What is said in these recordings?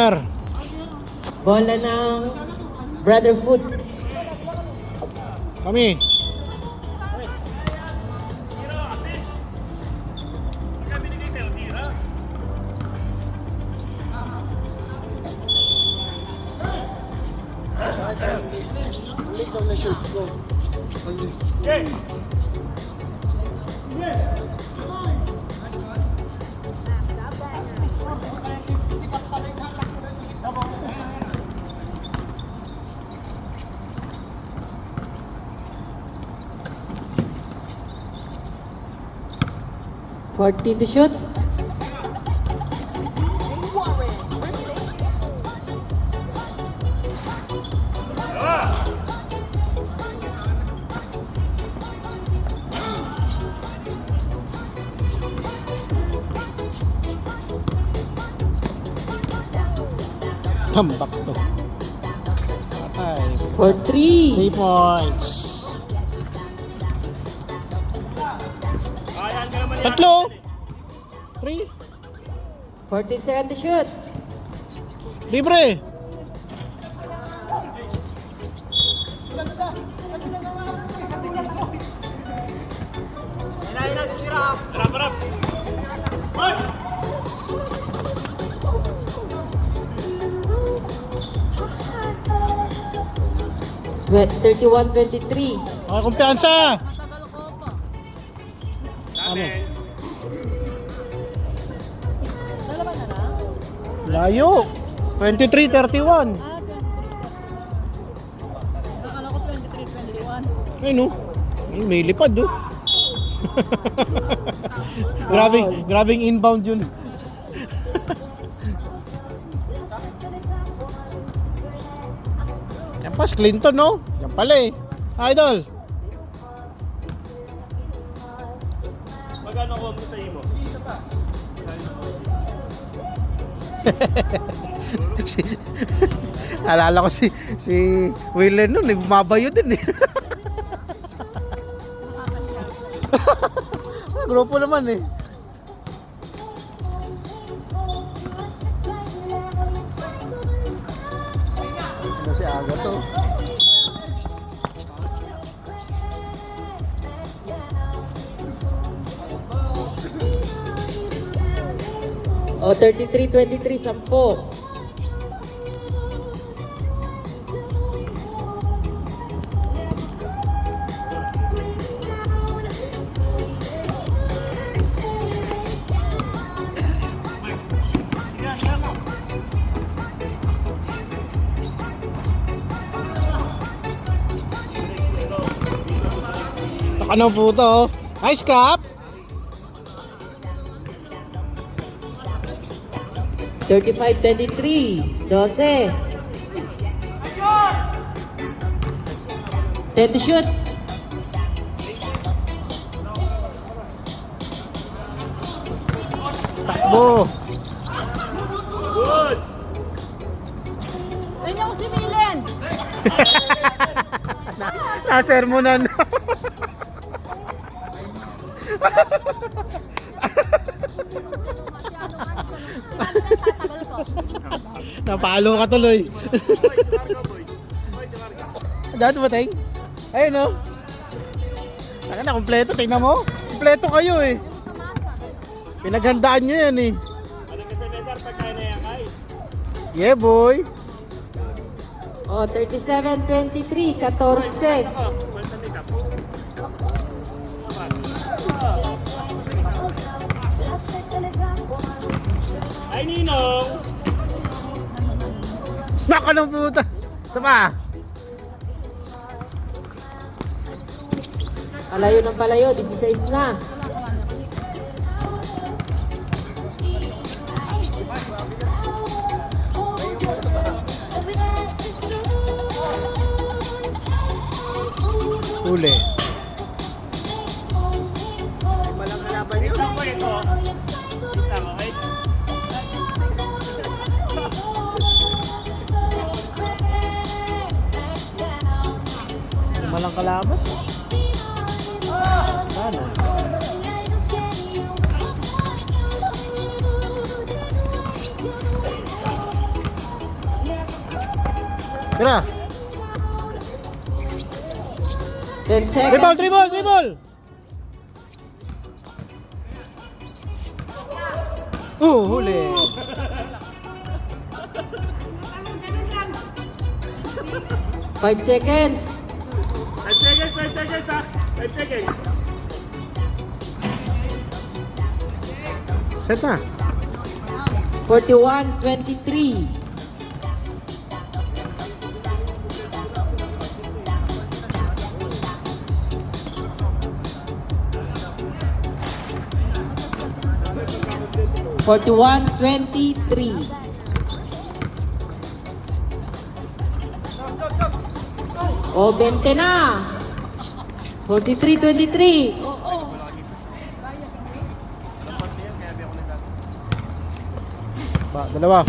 Cesar. Bola ng Brotherhood. Kami. Forty to shoot. Tambak to. Patay. For 3. 3 points. Tatlo. 3. 40 seconds to shoot. Libre. With 31-23. Okay, kumpiyansa. Ano? Dalawa na lang? Layo. 23-31. Akala ko 23-21. Ay no. Ay, may lipad do. Grabing inbound yun. Yan pas Clinton no? Yan pala eh. Idol. Magkano ko mo sa imo? Isa pa. Alala ko si Willen nun, bumabayo din eh. Grupo naman eh. Ano si Aga to? O, 33-23, 10. Ano po to? Nice cap! 35-23, 12. 10 to shoot. Takbo! Good! Ayun ako si Milen! Nasermonan. Napalo ka tuloy. Dahil dumating? Ayun no? Saka na, kompleto. Tingnan mo. Kompleto kayo eh. Pinaghandaan nyo yan eh. Ano kasi Medar pag kaya na yan guys? Yeah boy. O, 37-23, 14. Ay Ninong! Baka ng puta. Sama. Palayo ng palayo, 16 na. Huli. Ito ko ito. Kita mo, okay? Malang kalaban. Sana. Tira. 10 seconds. Dribble, dribble, dribble. Huli. 5 seconds. 5 seconds, 5 seconds ha. 5 seconds. Set na. 41-23. Forty-one, 23. O, 20 na. 43, 23. Dalawa.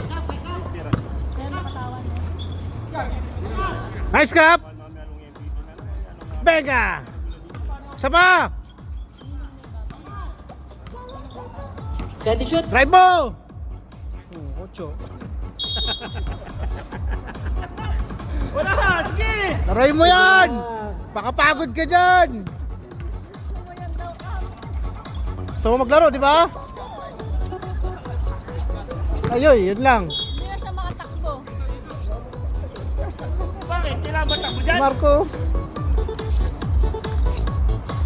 Nice cup. Venga. Isa pa. Ready shoot. Drive mo. 8. Wala ha, sige! Laruin mo yan. Baka pagod ka dyan. Gusto mo maglaro, di ba? Ayoy, yun lang. Hindi na siya makatakbo. Bakit? Kailangan ba takbo dyan? Marco.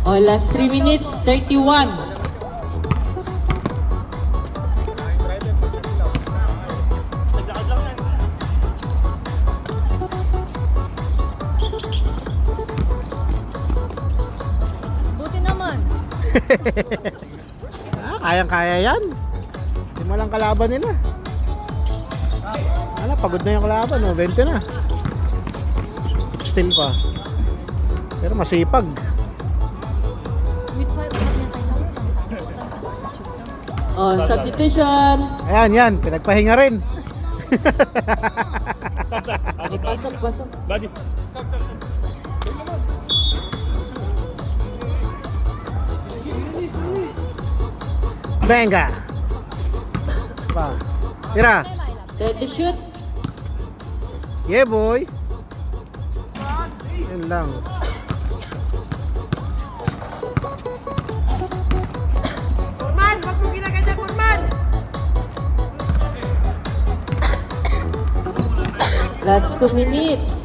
O, last 3 minutes, 31. Naglakad lang yan. Buti naman. Kayang-kaya yan. Simulang kalaban nila. Pagod na yung kalaban, 20 na. Still pa. Pero masipag. With fire, sabi niya tayo. O, substitution. Ayan, yan. Pinagpahinga rin. Pasok, pasok. Badi. Venga. Pa. Tira. Ready shoot. Yeah, boy. Yan lang. Forman! Wag mo ginaganyan, Forman! Last 2 minutes.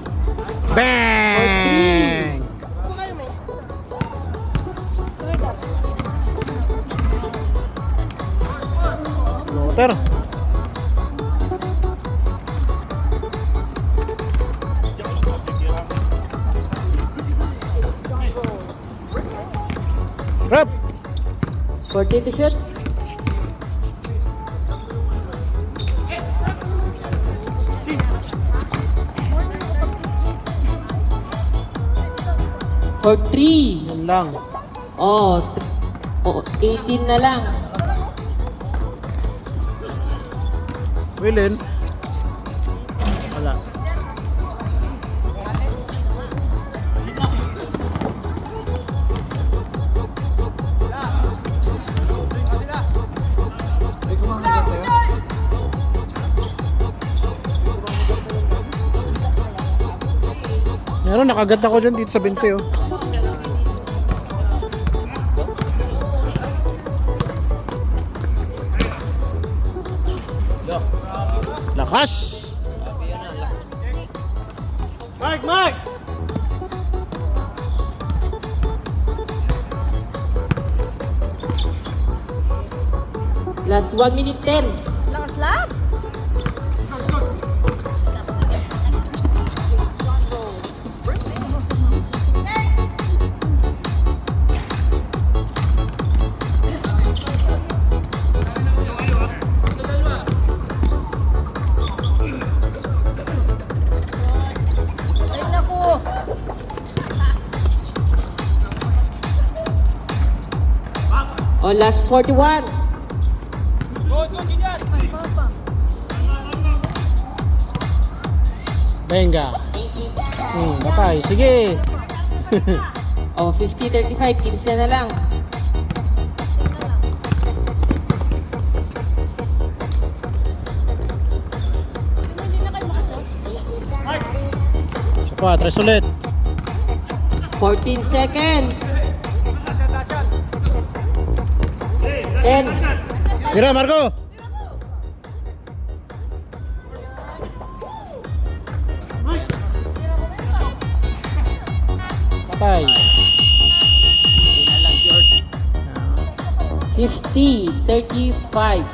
Bang! Water. Rap. 40 to shoot. For 3. Yan lang. Oh, 18 na lang. Willen. Wala. Meron, nakagat ako dyan dito sa binte, oh. Lakas! Mark! Mark! Last 1 minute 10. Lakas lap! Ay, naku! Oh, last 41. Venga. Batay. Sige. Oh, 50-35. 15 na lang. Hindi na kayo makasot. Tres ulit. 14 seconds. 10. Tira, Marco. Patay. 50, 35.